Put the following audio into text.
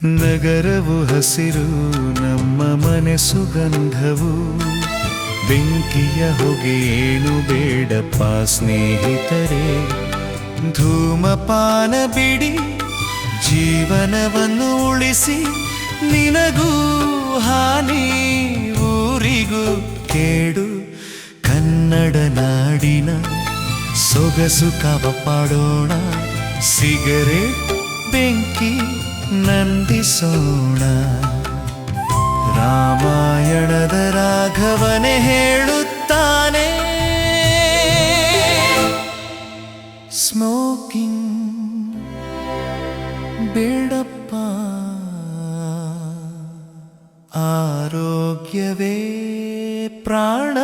ನಗರವು ಹಸಿರು ನಮ್ಮ ಮನೆ ಸುಗಂಧವು ಬೆಂಕಿಯ ಹೊಗೆ ಏನು ಬೇಡಪ್ಪ ಸ್ನೇಹಿತರೆ ಧೂಮಪಾನ ಬಿಡಿ ಜೀವನವನ್ನು ಉಳಿಸಿ ನಿನಗೂ ಹಾನಿ ಊರಿಗೂ ಕೇಡು ಕನ್ನಡ ನಾಡಿನ ಸೊಗಸು ಕಾಪಾಡೋಣ ಸಿಗರೇಟ್ ಬೆಂಕಿ ನಂದಿಸೋಣ ರಾಮಾಯಣದ ರಾಘವನೇ ಹೇಳುತ್ತಾನೆ ಸ್ಮೋಕಿಂಗ್ ಬೇಡಪ್ಪ ಆರೋಗ್ಯವೇ ಪ್ರಾಣ